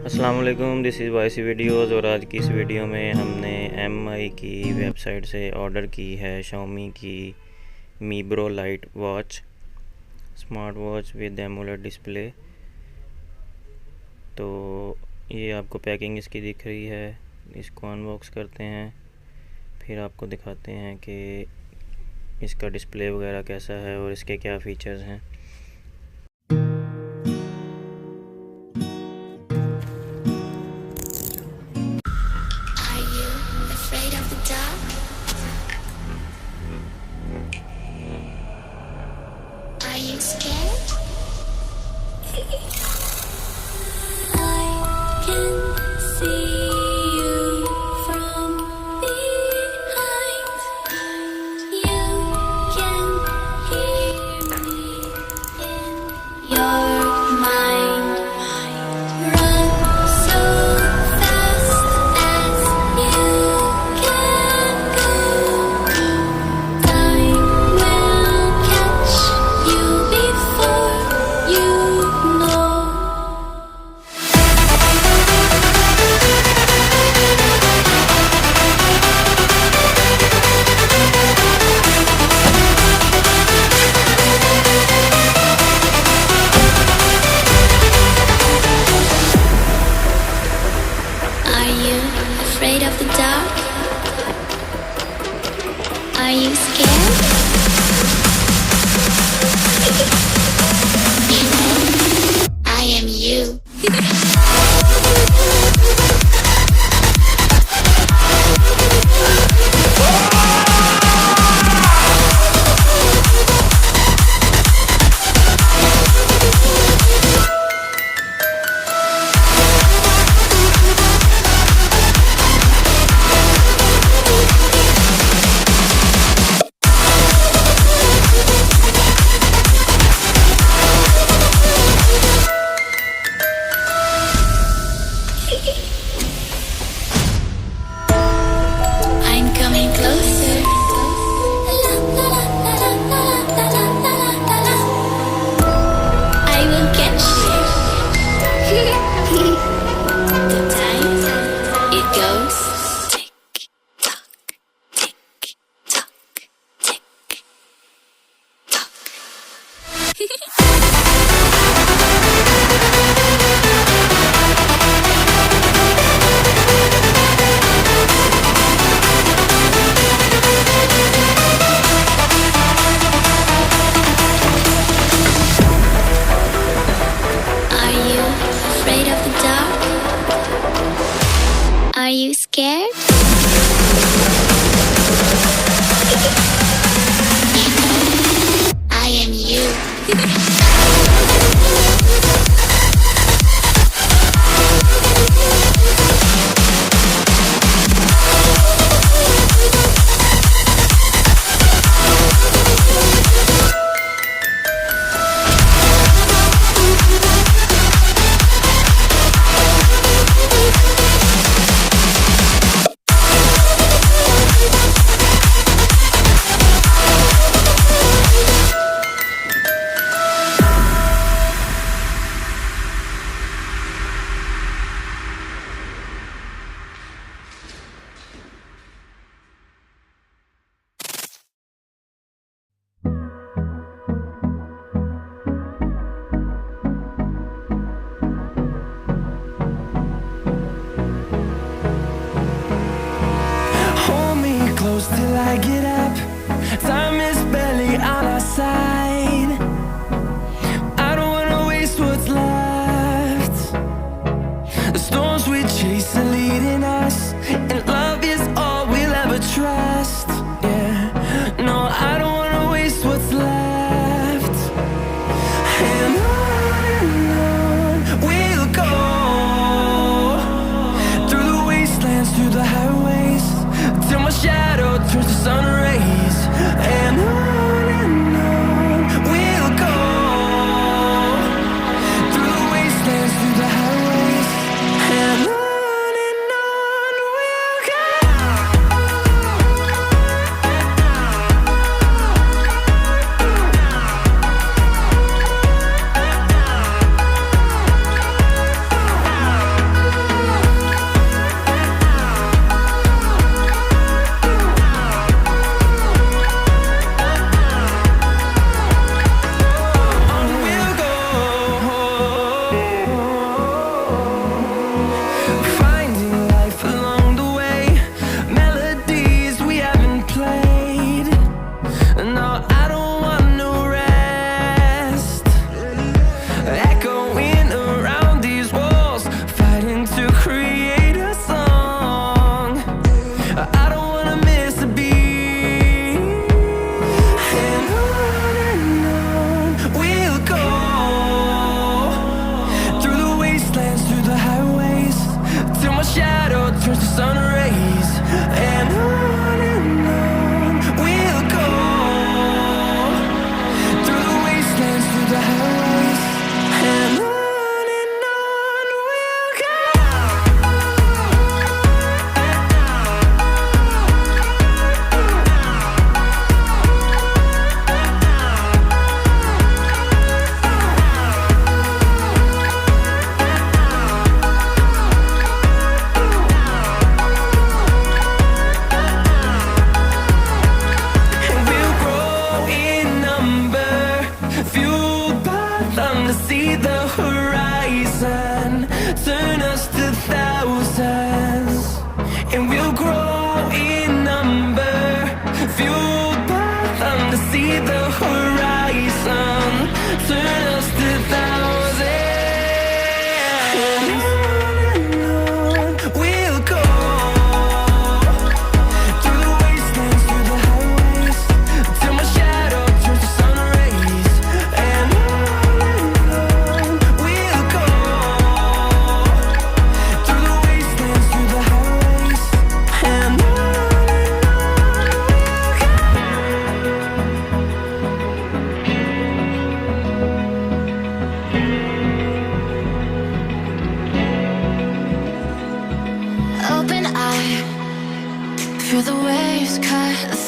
अस्सलाम वालेकुम, this is वॉइसी videos. और आज की इस वीडियो में हमने एमआई की वेबसाइट से ऑर्डर की है Xiaomi की Mibro lite watch, smart watch with AMOLED display. तो ये आपको पैकिंग इसकी दिख रही है। इसको अनबॉक्स करते हैं, फिर आपको दिखाते हैं कि इसका डिस्प्ले वगैरह कैसा है और इसके क्या फ़ीचर्स हैं। Are you scared? I can see you from behind. You can hear me in your mind. Run so fast as you can go. Time will catch you before you know. Are you afraid of the dark? Are you scared? I am you. I'm coming closer. I will catch you. The time it goes tick tock, tick tock, tick tock. Are you afraid of the dark? Are you scared? I am you.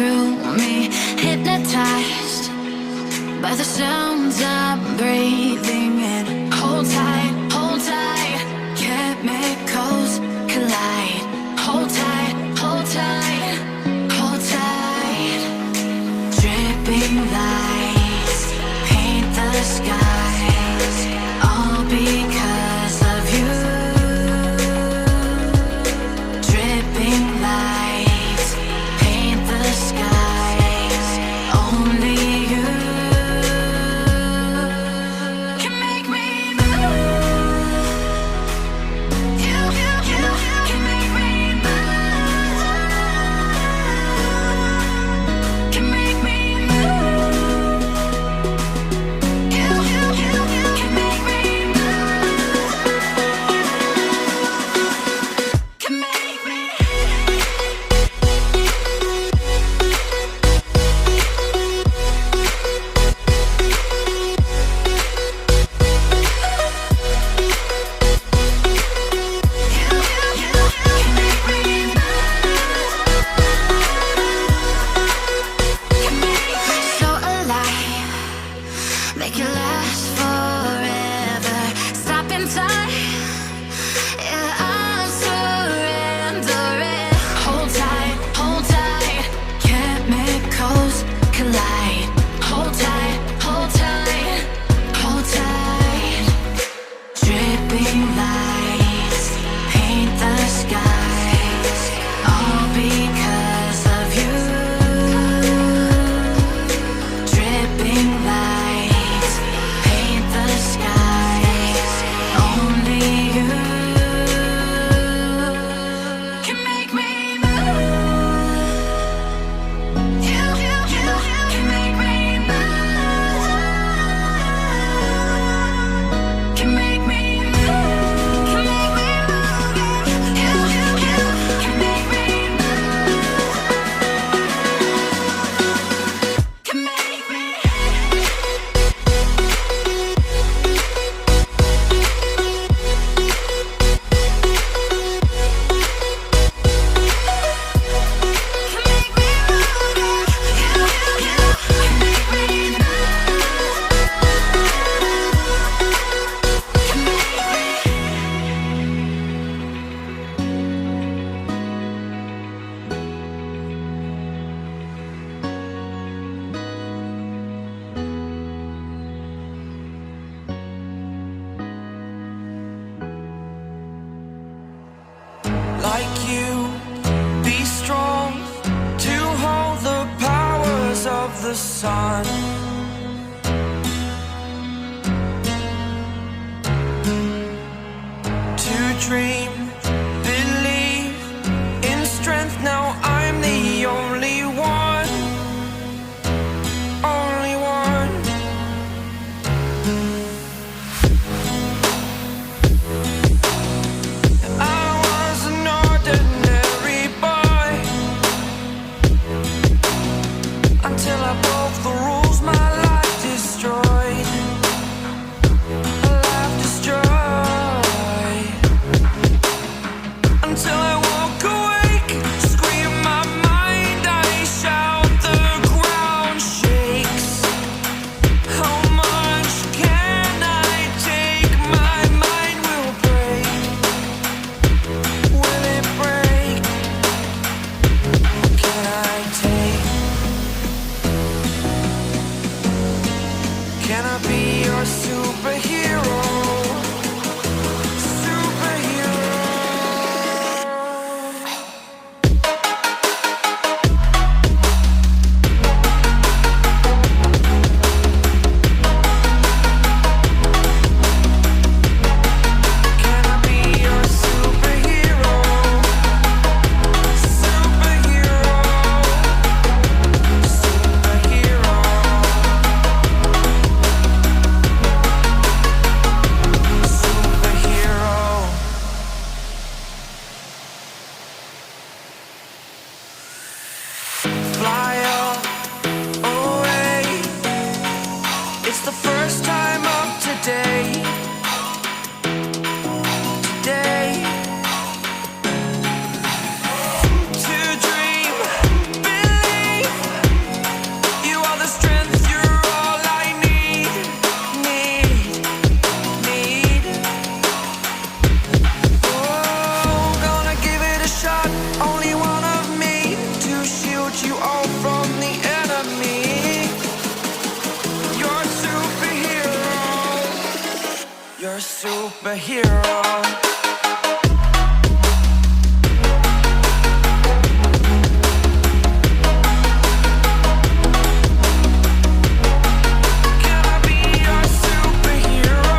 through me, hypnotized by the sounds I'm breathing in. Hold tight, chemicals collide. Hold tight, hold tight, hold tight. Dripping lights paint the skies, all because of you. Dripping lights paint the skies, only you can make me move. You can make me move. Can make me move. You can make me move. Can make me. So alive, make it last forever. Stop in time, yeah, I'll surrender it. Hold tight, chemicals collide. Hold tight, hold tight, hold tight. Dripping lights paint the skies, all because of you. Dripping lights paint the skies, only you can make me move. You can make me move. Can make me move. Can make me move. You can make me move. Can make me. Like you, be strong to hold the powers of the sun. To dream, believe in strength. Now I'm the only one, only one. I was an ordinary boy until I broke the rules. My life destroyed, a life destroyed. superhero. Can I be your superhero?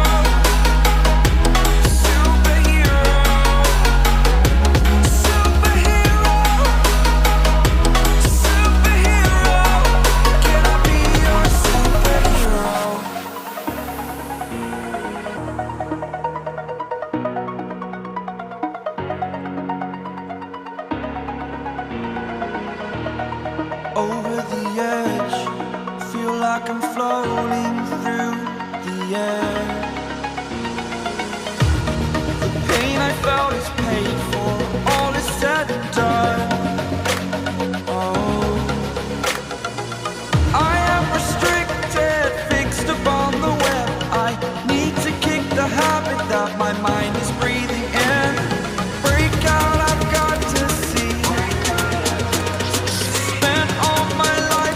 Superhero. Superhero. Superhero. Can I be your superhero? Over the edge, feel like I'm floating.